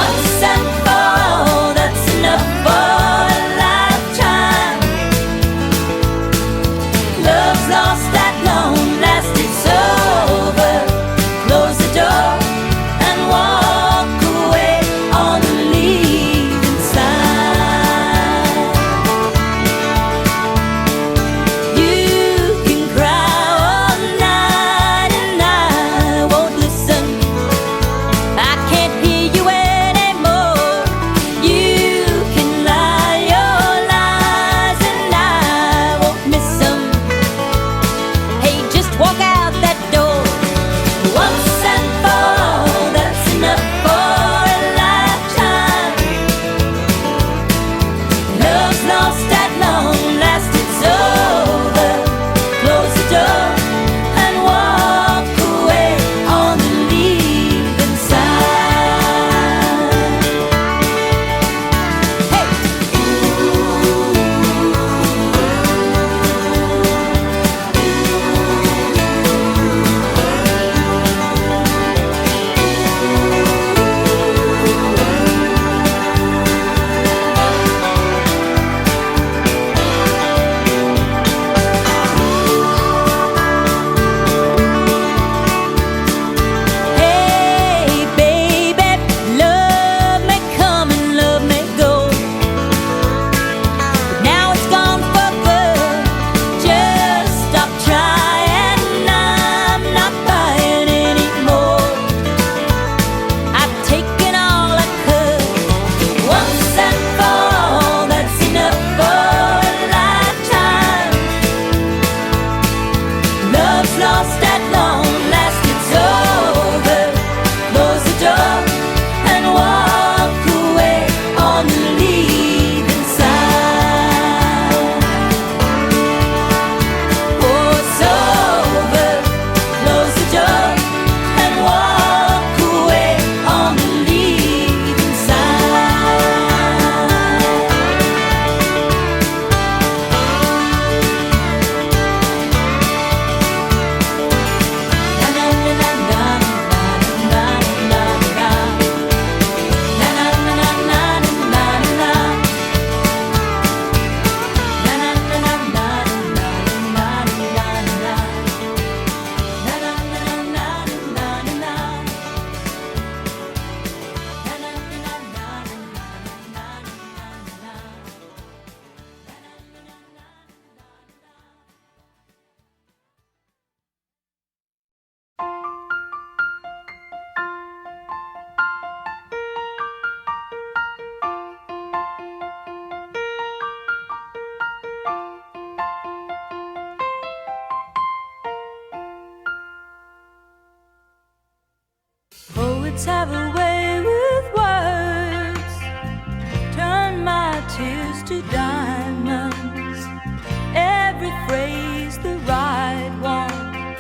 Once and for all, that's enough for a lifetime. Love's lost that long last, it's over. Close the door and walk away on the leaving side. You can cry all night and I won't listen. I can't hear you anymore. You can lie your lies and I won't miss them. Hey, just walk out that door. Once and for all, that's enough for a lifetime. Love's lost at long last, it's over. Close the door and walk away on the leaving side. Hey! Hey, baby, love may come and love may go, but now it's gone for good. Just stop trying, I'm not buying anymore. I've taken all I could. Once and for all, that's enough for a lifetime. Love's lost at long last, it's over. Close the door and walk away on the leaving side. Oh, it's over. Close the door and walk away on the leaving side. Na na na na na na na na. Na na na na na na na. Na na na na na na na na. Na na na na na na na. Na na na na Poets have a way with words, turn my tears to diamonds. Every phrase the right one.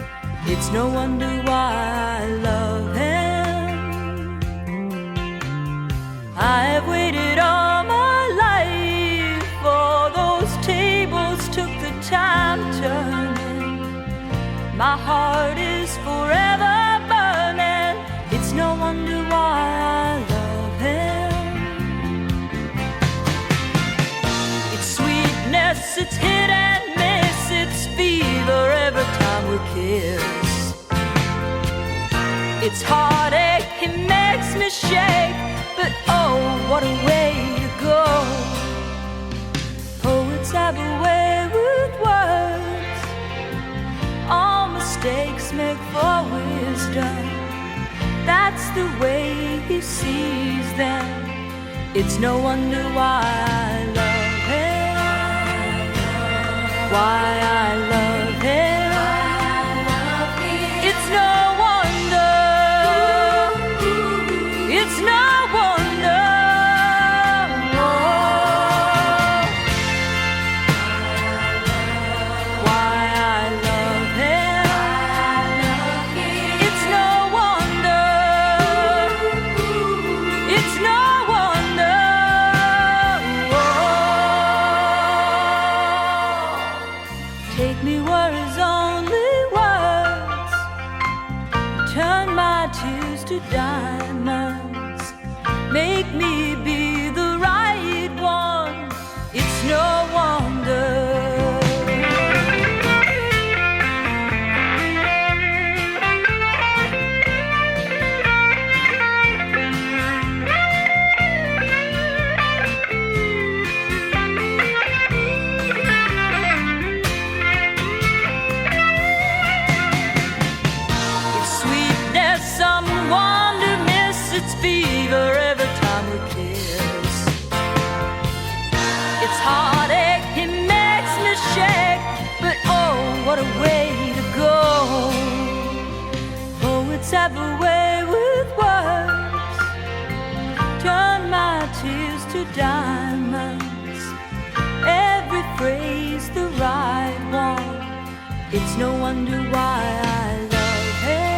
It's no wonder why I love him. I have waited all my life for those tables took the time turning. My heart is forever burning. It's no wonder why I love him. It's sweetness, it's hit and miss, it's fever every time we kiss. It's heartache, it makes me shake, but oh, what a way to go. Poets have a way with words. All mistakes make for wisdom. That's the way he sees them. It's no wonder why I love him. Why I love him. It's no wonder. It's no wonder. Oh, why I love him. It's no wonder. It's no wonder. Oh, take me make me be the right one. It's no wonder. Someone to miss its fever every time we kiss. It's heartache, it makes me shake, but oh, what a way to go. Poets have a way with words, turn my tears to diamonds. Every phrase the right one. It's no wonder why I love him.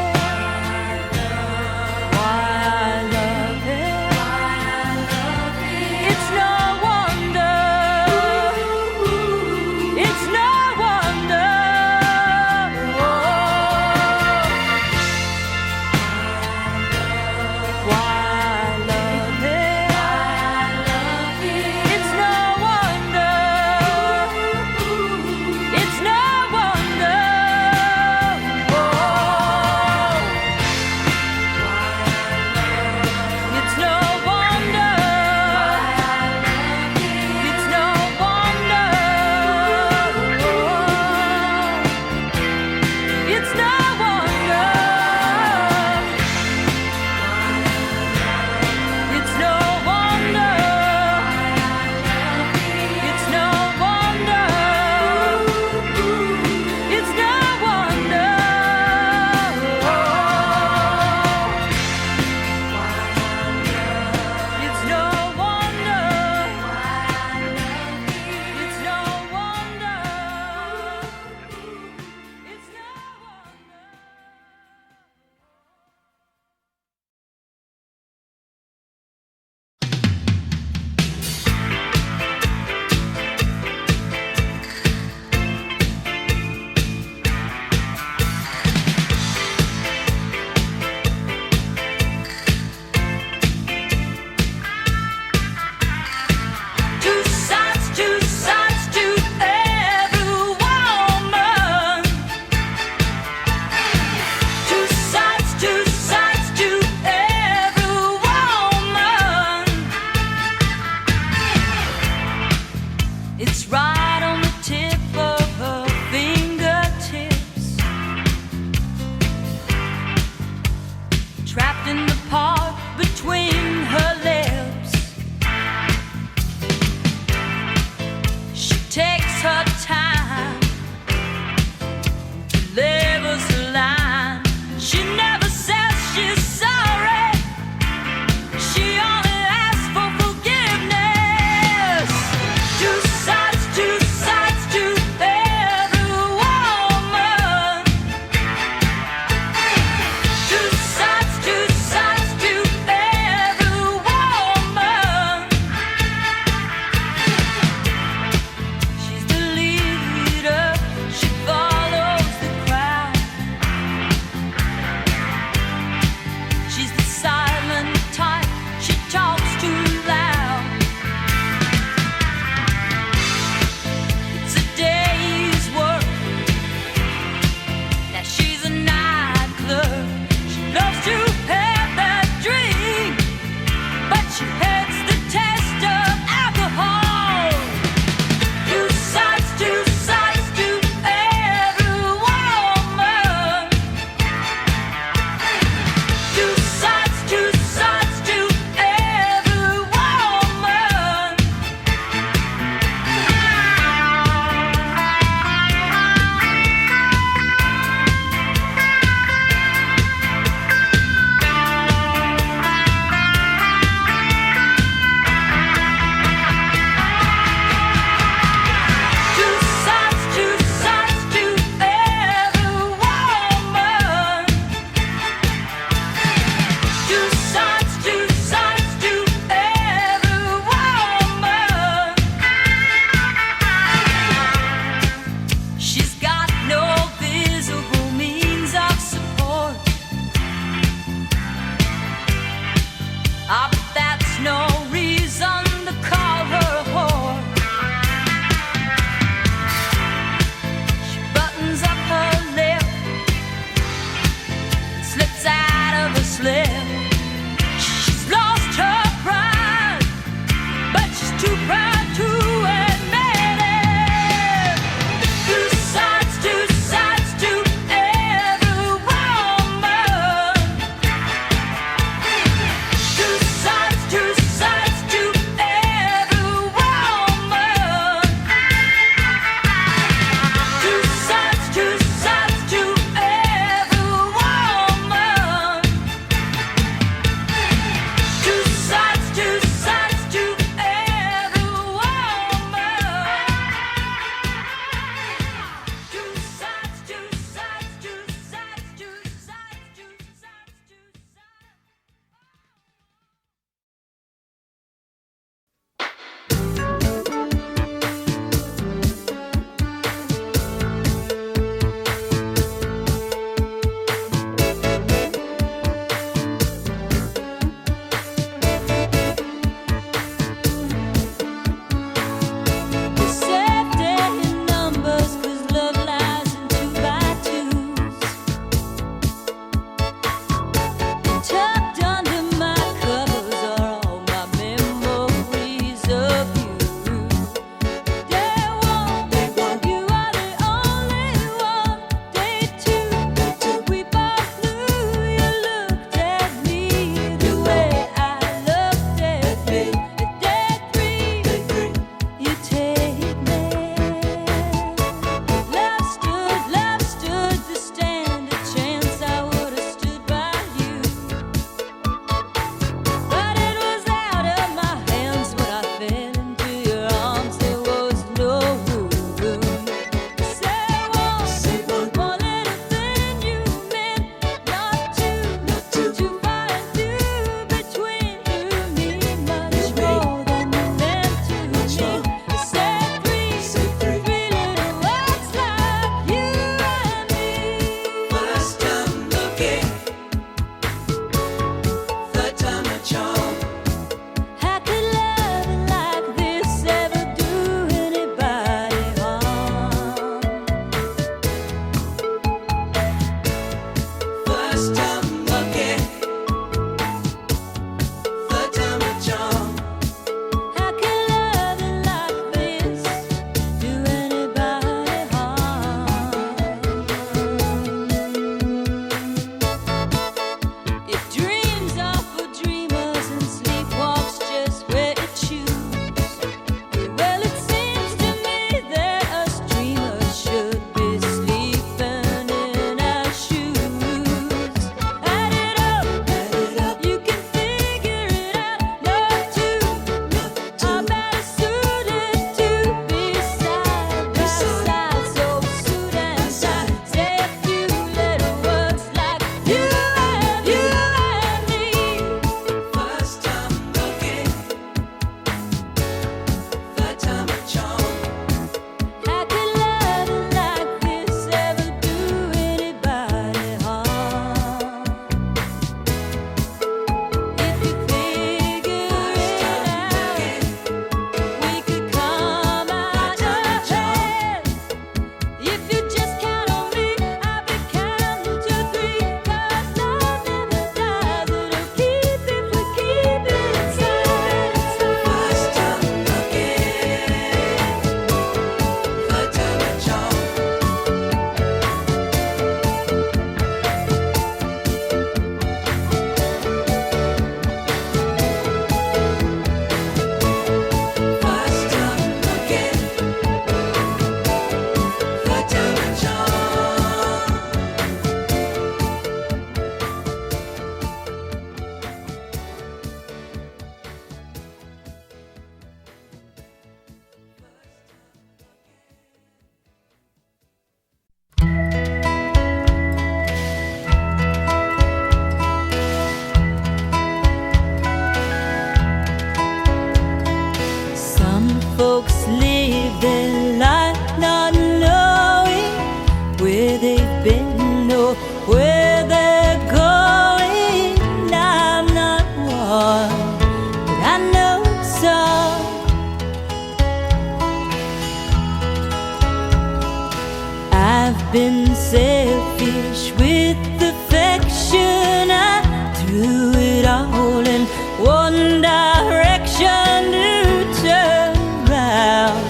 I've been selfish with affection. I threw it all in one direction to turn around.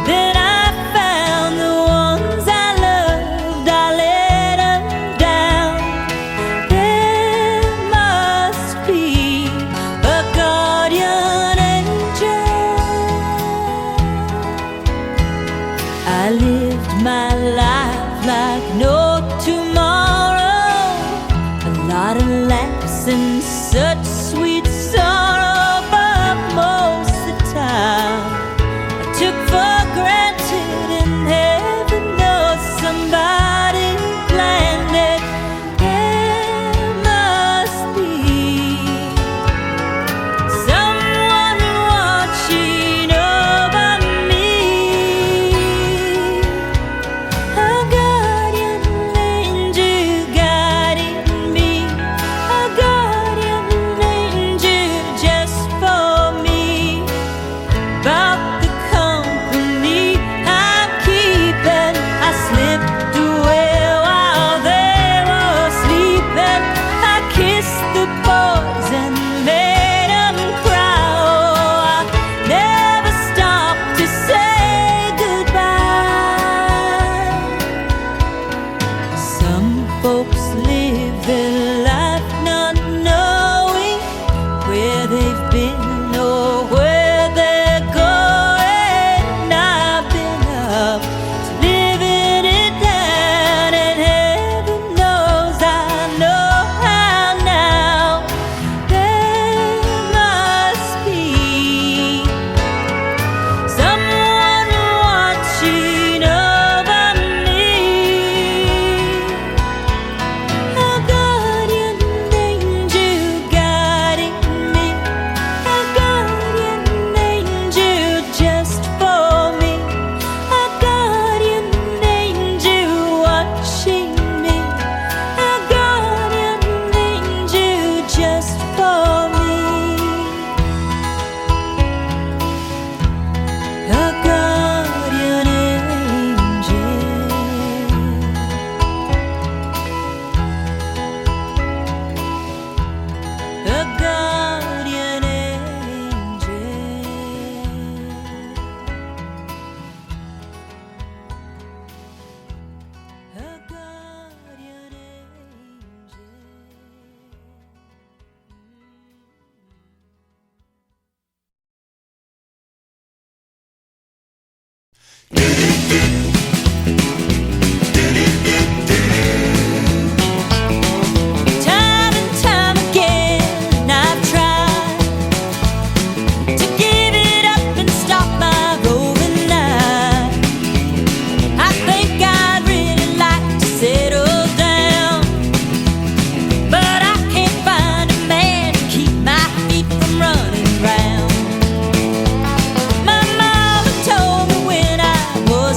Then I found the ones I loved, I let them down. There must be a guardian angel. I lived my life like no tomorrow, a lot of laughs and such sweet sorrow, but most of the time I took for granted, and heaven knows somebody planned it. There must be someone watching over me, a guardian angel guiding me, a guardian angel just for me. About the company I'm keeping, I slipped away while they were sleeping. I kissed the boys and made them cry. Oh, I never stopped to say goodbye. Some folks live their life not knowing where they've been or where they're going. I've been up to living it down, and heaven knows I know how now. There must be someone watching over me, a guardian angel guiding me, a guardian angel just for me, a guardian angel watching me, a guardian angel just for me, a guardian angel, a guardian angel. A guardian angel. Time and time again I've tried to give it up and stop my roving life. I think I'd really like to settle down, but I can't find a man to keep my feet from running round. My mama told me when I was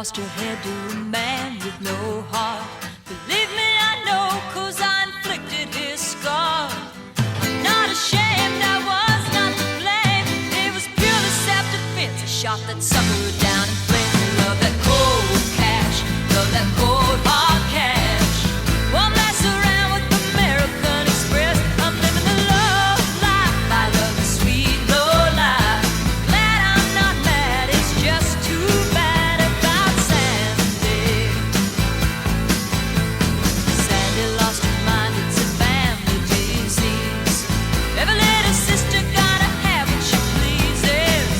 lost your head to a man with no heart. Believe me, I know, 'cause I inflicted his scar. I'm not ashamed, I was not to blame. It was purely self-defense. I shot that sucker down in flames. Love that cold cash, love that cold hard cash. Won't mess around with American Express. I'm living the love life, I love the sweet low life. Glad I'm not mad, it's just too bad about Sandy. Sandy lost her mind, it's a family disease. Every little sister gotta have what she pleases.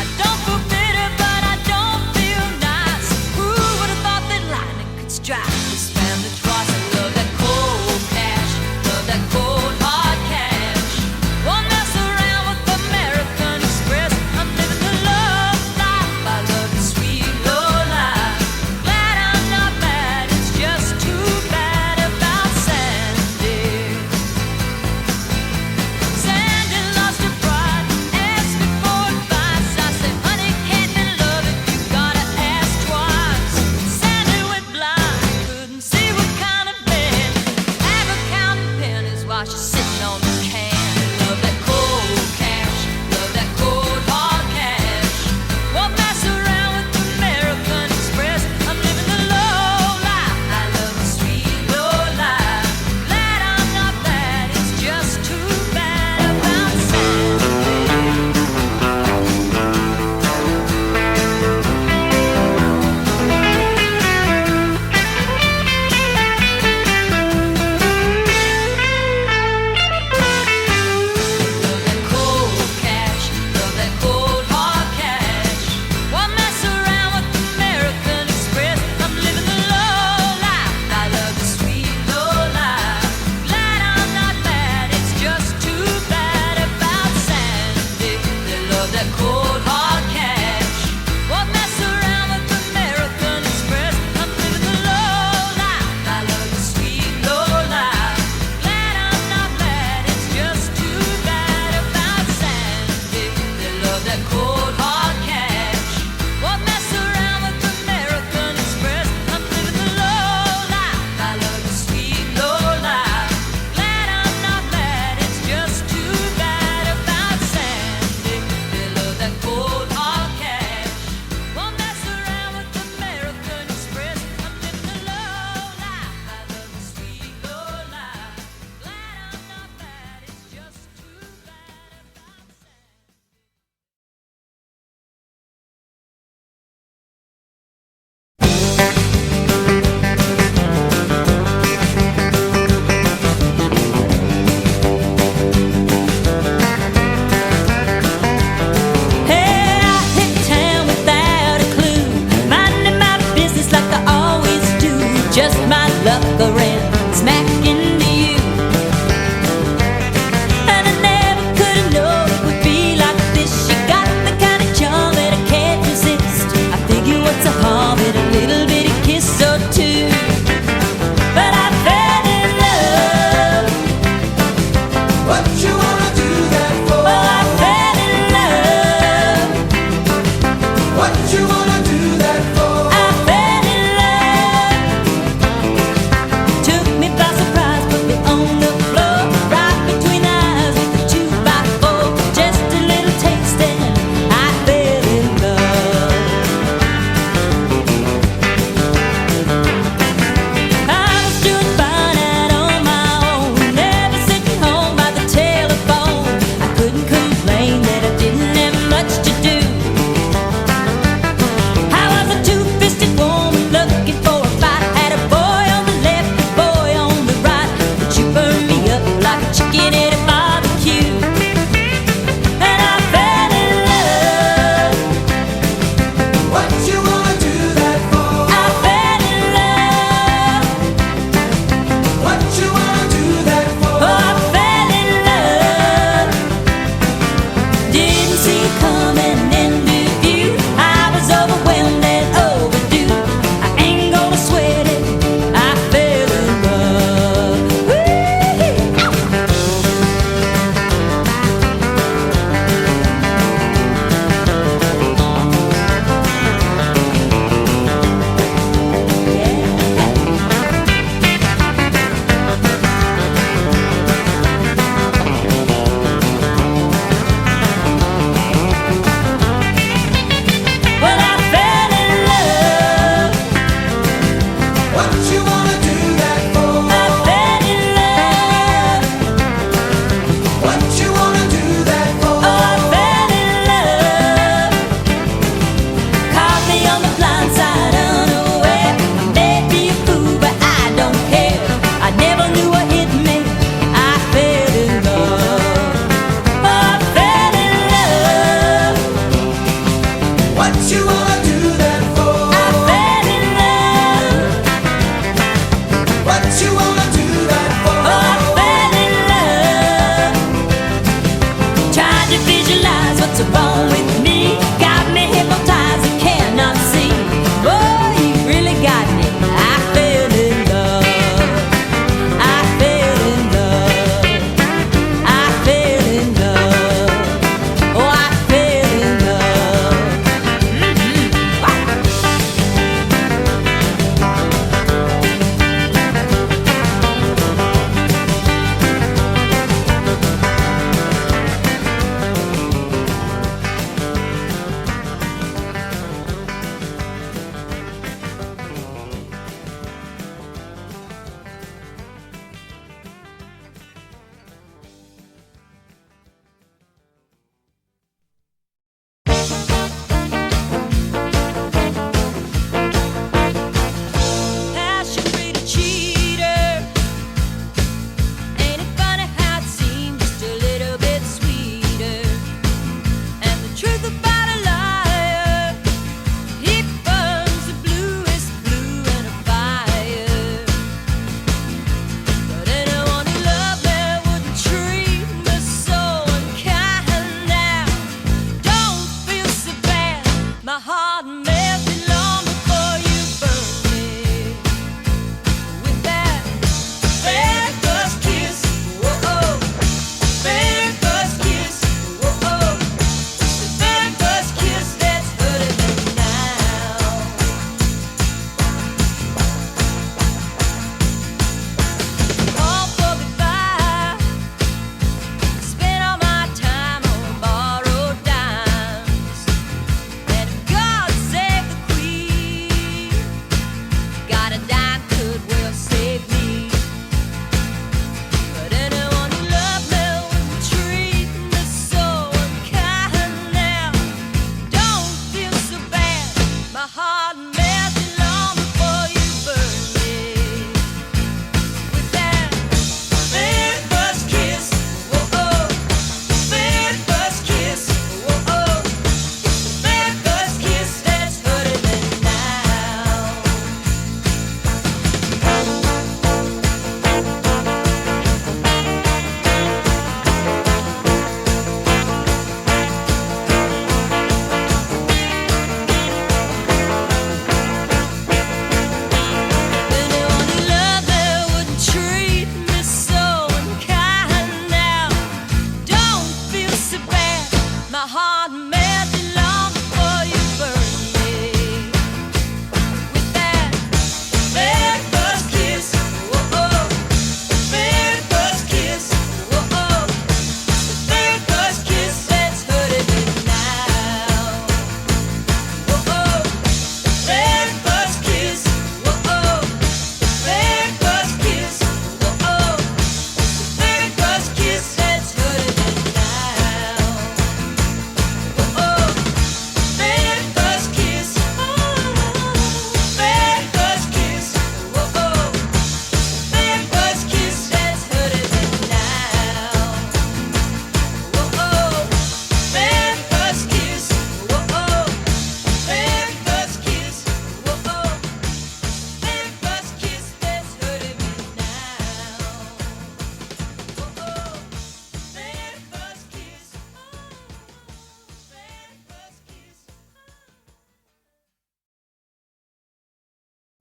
I don't feel bitter, but I don't feel nice. Who would have thought that lightning could strike this family twice? I love that cold cash, love that cold hard cash. Won't mess around with American Express. I'm living the love life, I love the sweet low life. Glad I'm not mad, it's just too bad about Sandy. Sandy lost her pride, asked me for advice. I said, honey, can't be love if you gotta ask twice. Sandy went blind, couldn't see what kind of man. Have her counting pennies while she's sitting on the can. Love that cold cash, love that cold hard cash. Won't mess around with American Express. I'm living the low life, I love the sweet low life. Glad I'm not bad, it's just too bad about Sandy. Love that cold cash, love that cold hard cash. Won't mess around with American Express. I'm living the low life, I love the sweet low life. Glad I'm not mad, it's just too bad about Sandy. They love that cold hard cash. Won't mess around with American Express. I'm living the low life, I love the sweet low life. Glad I'm not mad, it's just too bad about Sandy. They love that cold hard cash. Won't mess around with American Express. I'm living the low life, I love the sweet low life. Glad I'm not mad, it's just too bad about Sandy. They love that cold hard cash. Won't mess around with American Express. I'm living the low life, I love the sweet low life. Glad I'm not mad, it's just too bad about Hey, I hit town without a clue, minding my business like I always do. Just my luck around smack into you. And I never could have known it would be like this. You got the kind of charm that I can't resist. I figure what's a harm in a little bitty kiss or two. But I fell in love. What you wanna do that for? Oh, I fell in love. What you wanna do that for? I fell in love. Took me by surprise, put me on the floor, right between the eyes with a 2x4. Just a little taste and I fell in love. I was doing fine out on my own, never sitting home by the telephone.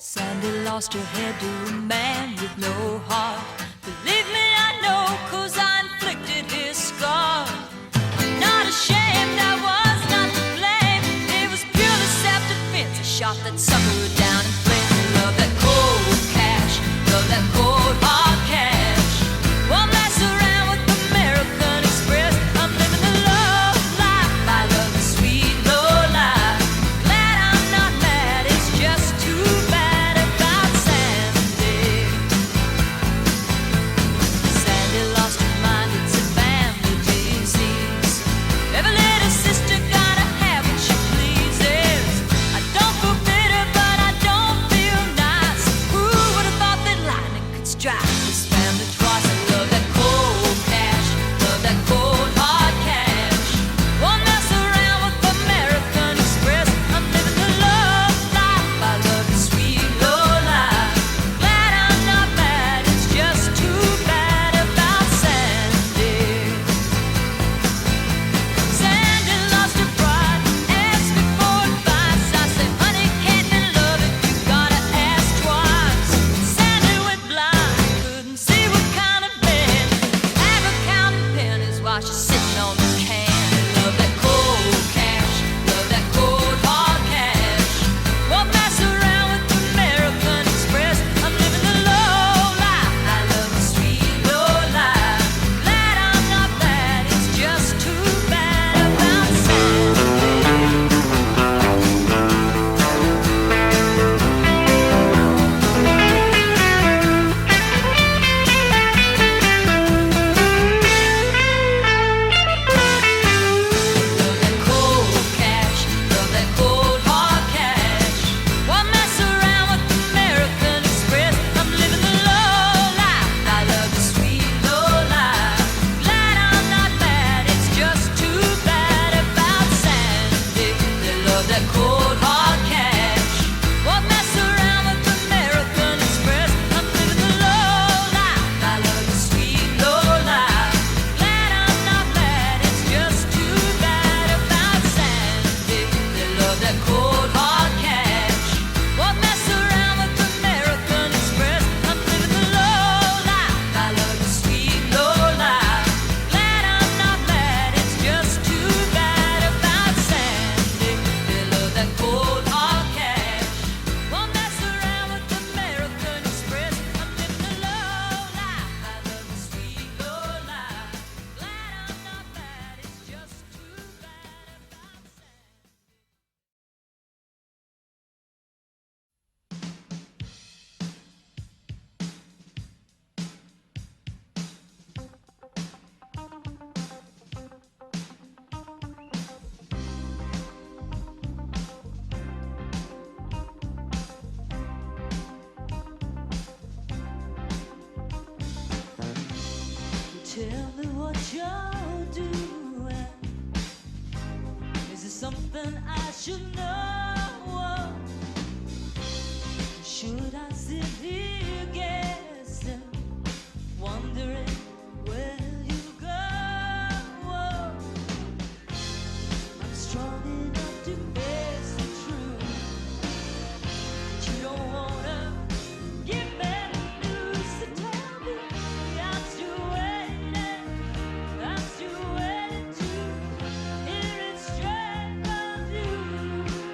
Sandy lost her head to a man with no heart. Believe me, I know, 'cause I inflicted his scar. I'm not ashamed, I was not to blame. It was purely self-defense. I shot that sucker down in flames. Love that cold cash, love that cold hard cash. Won't mess around with American Express. I'm living the love life. I love the sweet low life. Glad I'm not mad, it's just too bad about Sandy. Sandy lost her mind, it's a family disease. Every little sister gotta have what she pleases. I don't feel bitter, but I don't feel nice. Who would have thought that lightning could strike this family twice? I love that cold cash, love that cold hard cash. Won't mess around with American Express. I'm living the love life. I love the sweet low life. Glad I'm not mad, it's just too bad about Sandy. Sandy lost her pride, asked me for advice. I said, honey, can't be love if you gotta ask twice. Sandy went blind, couldn't see what kind of man. Have her counting pennies while she's sitting on the can. Love that cold cash, love that cold hard cash. Won't mess around with American Express. I'm living the low life. I love the sweet low life. Glad I'm not bad, it's just too bad about Sandy. Love that cold cash, love that cold hard cash. Won't mess around with American Express. I'm living the low life. I love the sweet low life. Glad I'm not bad, it's just too bad about Sandy. They love that cold hard cash. Won't mess around with American Express. I'm living the low life. I love the sweet low life. Glad I'm not bad, it's just too bad about Sandy. They love that cold hard cash. Won't mess around with American Express. I'm living the low life. I love the sweet low life. Glad I'm not mad, it's just too bad about Sandy. They love that cold hard cash. Won't mess around with American Express. I'm living the low life. I love the sweet low life. Glad I'm not mad, it's just too bad about Tell me what you're doing. Is it something I should know? Should I sit here guessing, wondering where you go? I'm strong enough to face the truth, but you don't wanna give me news. So tell me, I'm still waiting to hear it straight from you.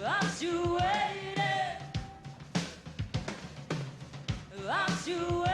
I'm still waiting. I'm still waiting.